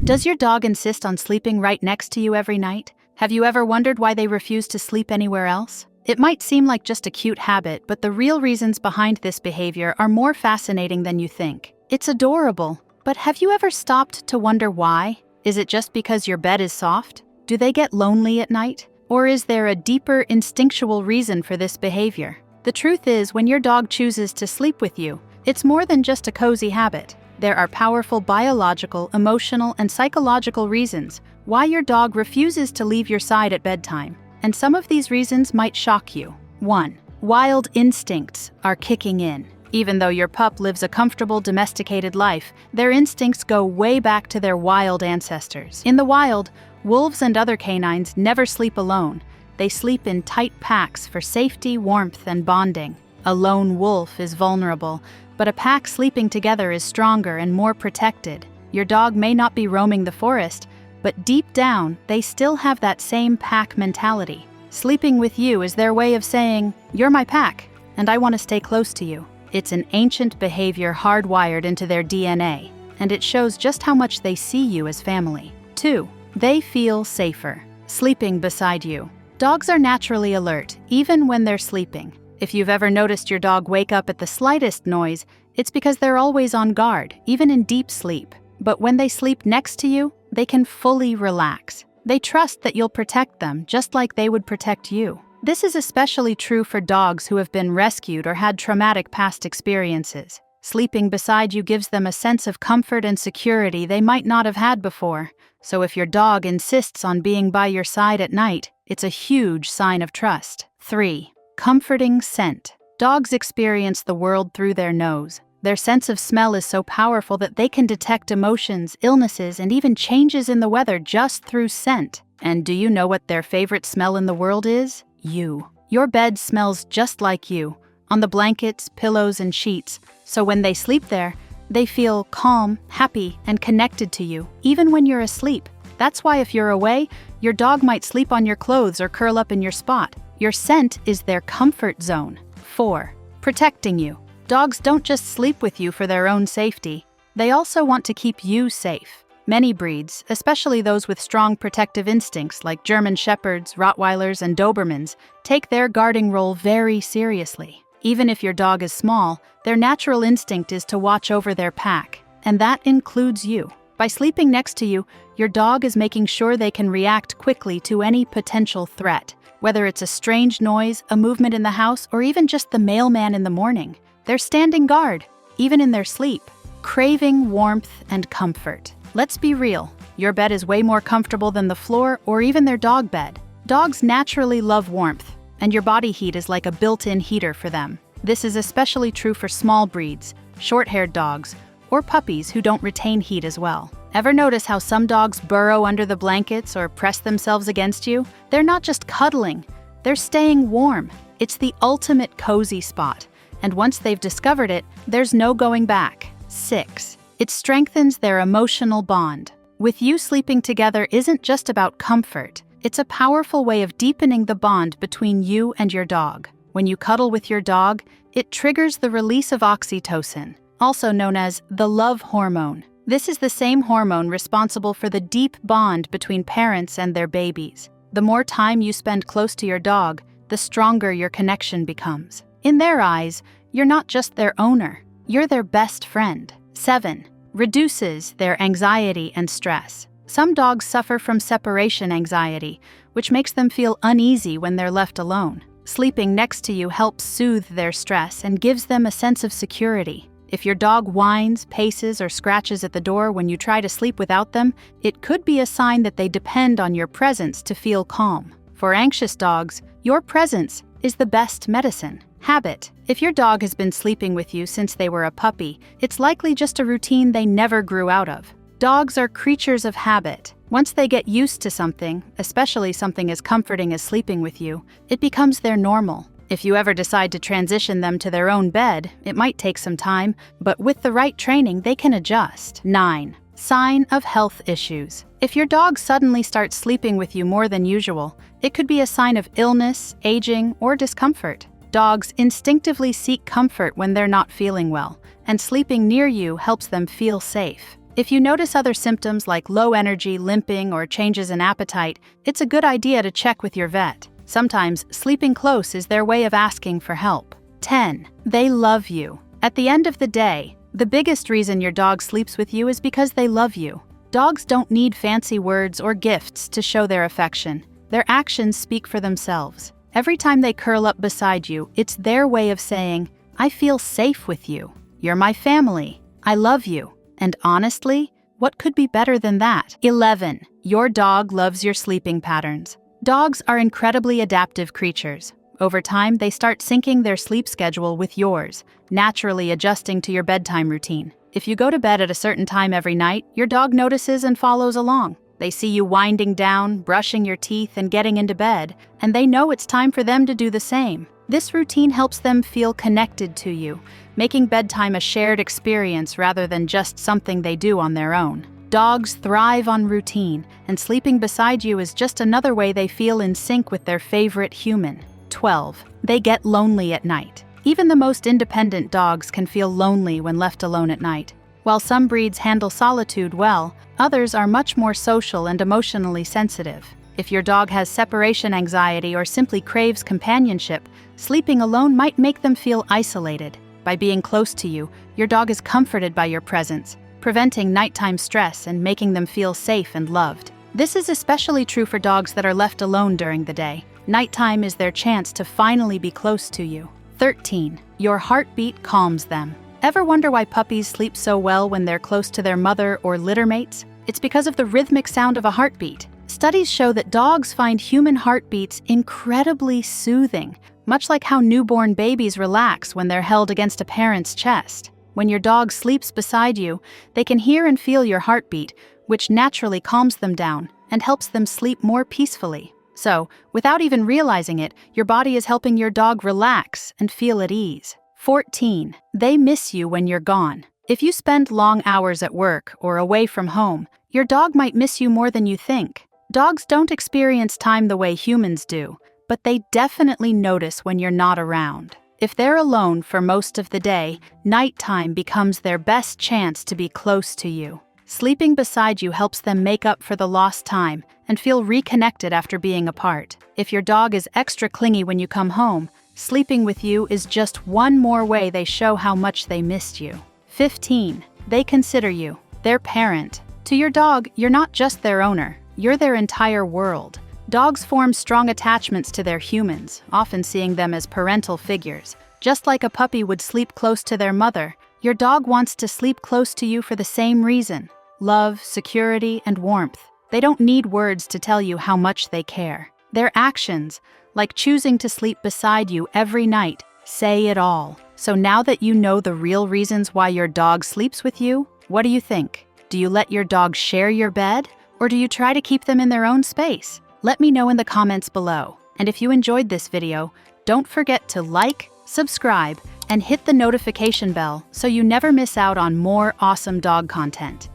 Does your dog insist on sleeping right next to you every night? Have you ever wondered why they refuse to sleep anywhere else? It might seem like just a cute habit, but the real reasons behind this behavior are more fascinating than you think. It's adorable, but have you ever stopped to wonder why? Is it just because your bed is soft? Do they get lonely at night? Or is there a deeper instinctual reason for this behavior? The truth is, when your dog chooses to sleep with you, it's more than just a cozy habit. There are powerful biological, emotional, and psychological reasons why your dog refuses to leave your side at bedtime. And some of these reasons might shock you. 1. Wild instincts are kicking in. Even though your pup lives a comfortable, domesticated life, their instincts go way back to their wild ancestors. In the wild, wolves and other canines never sleep alone. They sleep in tight packs for safety, warmth, and bonding. A lone wolf is vulnerable, but a pack sleeping together is stronger and more protected. Your dog may not be roaming the forest, but deep down, they still have that same pack mentality. Sleeping with you is their way of saying, "You're my pack, and I want to stay close to you." It's an ancient behavior hardwired into their DNA, and it shows just how much they see you as family. 2. They feel safer. Sleeping beside you. Dogs are naturally alert, even when they're sleeping. If you've ever noticed your dog wake up at the slightest noise, it's because they're always on guard, even in deep sleep. But when they sleep next to you, they can fully relax. They trust that you'll protect them, just like they would protect you. This is especially true for dogs who have been rescued or had traumatic past experiences. Sleeping beside you gives them a sense of comfort and security they might not have had before. So if your dog insists on being by your side at night, it's a huge sign of trust. 3. Comforting scent. Dogs experience the world through their nose. Their sense of smell is so powerful that they can detect emotions, illnesses, and even changes in the weather just through scent. And do you know what their favorite smell in the world is? You. Your bed smells just like you, on the blankets, pillows, and sheets. So when they sleep there, they feel calm, happy, and connected to you, even when you're asleep. That's why if you're away, your dog might sleep on your clothes or curl up in your spot. Your scent is their comfort zone. 4. Protecting you. Dogs don't just sleep with you for their own safety. They also want to keep you safe. Many breeds, especially those with strong protective instincts like German Shepherds, Rottweilers, and Dobermans, take their guarding role very seriously. Even if your dog is small, their natural instinct is to watch over their pack, and that includes you. By sleeping next to you, your dog is making sure they can react quickly to any potential threat. Whether it's a strange noise, a movement in the house, or even just the mailman in the morning, they're standing guard, even in their sleep, craving warmth and comfort. Let's be real, your bed is way more comfortable than the floor or even their dog bed. Dogs naturally love warmth, and your body heat is like a built-in heater for them. This is especially true for small breeds, short-haired dogs, or puppies who don't retain heat as well. Ever notice how some dogs burrow under the blankets or press themselves against you? They're not just cuddling, they're staying warm. It's the ultimate cozy spot, and once they've discovered it, there's no going back. 6. It strengthens their emotional bond. With you sleeping together isn't just about comfort, it's a powerful way of deepening the bond between you and your dog. When you cuddle with your dog, it triggers the release of oxytocin, also known as the love hormone. This is the same hormone responsible for the deep bond between parents and their babies. The more time you spend close to your dog, the stronger your connection becomes. In their eyes, you're not just their owner, you're their best friend. 7. Reduces their anxiety and stress. Some dogs suffer from separation anxiety, which makes them feel uneasy when they're left alone. Sleeping next to you helps soothe their stress and gives them a sense of security. If your dog whines, paces, or scratches at the door when you try to sleep without them, it could be a sign that they depend on your presence to feel calm. For anxious dogs, your presence is the best medicine. Habit. If your dog has been sleeping with you since they were a puppy, it's likely just a routine they never grew out of. Dogs are creatures of habit. Once they get used to something, especially something as comforting as sleeping with you, it becomes their normal. If you ever decide to transition them to their own bed, it might take some time, but with the right training, they can adjust. 9. Sign of health issues. If your dog suddenly starts sleeping with you more than usual, it could be a sign of illness, aging, or discomfort. Dogs instinctively seek comfort when they're not feeling well, and sleeping near you helps them feel safe. If you notice other symptoms like low energy, limping, or changes in appetite, it's a good idea to check with your vet. Sometimes sleeping close is their way of asking for help. 10. They love you. At the end of the day, the biggest reason your dog sleeps with you is because they love you. Dogs don't need fancy words or gifts to show their affection. Their actions speak for themselves. Every time they curl up beside you, it's their way of saying, "I feel safe with you. You're my family. I love you." And honestly, what could be better than that? 11. Your dog loves your sleeping patterns. Dogs are incredibly adaptive creatures. Over time, they start syncing their sleep schedule with yours, naturally adjusting to your bedtime routine. If you go to bed at a certain time every night, your dog notices and follows along. They see you winding down, brushing your teeth, and getting into bed, and they know it's time for them to do the same. This routine helps them feel connected to you, making bedtime a shared experience rather than just something they do on their own. Dogs thrive on routine, and sleeping beside you is just another way they feel in sync with their favorite human. 12. They get lonely at night. Even the most independent dogs can feel lonely when left alone at night. While some breeds handle solitude well, others are much more social and emotionally sensitive. If your dog has separation anxiety or simply craves companionship, sleeping alone might make them feel isolated. By being close to you, your dog is comforted by your presence, preventing nighttime stress and making them feel safe and loved. This is especially true for dogs that are left alone during the day. Nighttime is their chance to finally be close to you. 13. Your heartbeat calms them. Ever wonder why puppies sleep so well when they're close to their mother or litter mates? It's because of the rhythmic sound of a heartbeat. Studies show that dogs find human heartbeats incredibly soothing, much like how newborn babies relax when they're held against a parent's chest. When your dog sleeps beside you, they can hear and feel your heartbeat, which naturally calms them down and helps them sleep more peacefully. So, without even realizing it, your body is helping your dog relax and feel at ease. 14. They miss you when you're gone. If you spend long hours at work or away from home, your dog might miss you more than you think. Dogs don't experience time the way humans do, but they definitely notice when you're not around. If they're alone for most of the day, nighttime becomes their best chance to be close to you. Sleeping beside you helps them make up for the lost time and feel reconnected after being apart. If your dog is extra clingy when you come home, sleeping with you is just one more way they show how much they missed you. 15. They consider you their parent. To your dog, you're not just their owner, you're their entire world. Dogs form strong attachments to their humans, often seeing them as parental figures. Just like a puppy would sleep close to their mother, your dog wants to sleep close to you for the same reason: love, security, and warmth. They don't need words to tell you how much they care. Their actions, like choosing to sleep beside you every night, say it all. So now that you know the real reasons why your dog sleeps with you, what do you think? Do you let your dog share your bed, or do you try to keep them in their own space? Let me know in the comments below. And if you enjoyed this video, don't forget to like, subscribe, and hit the notification bell so you never miss out on more awesome dog content.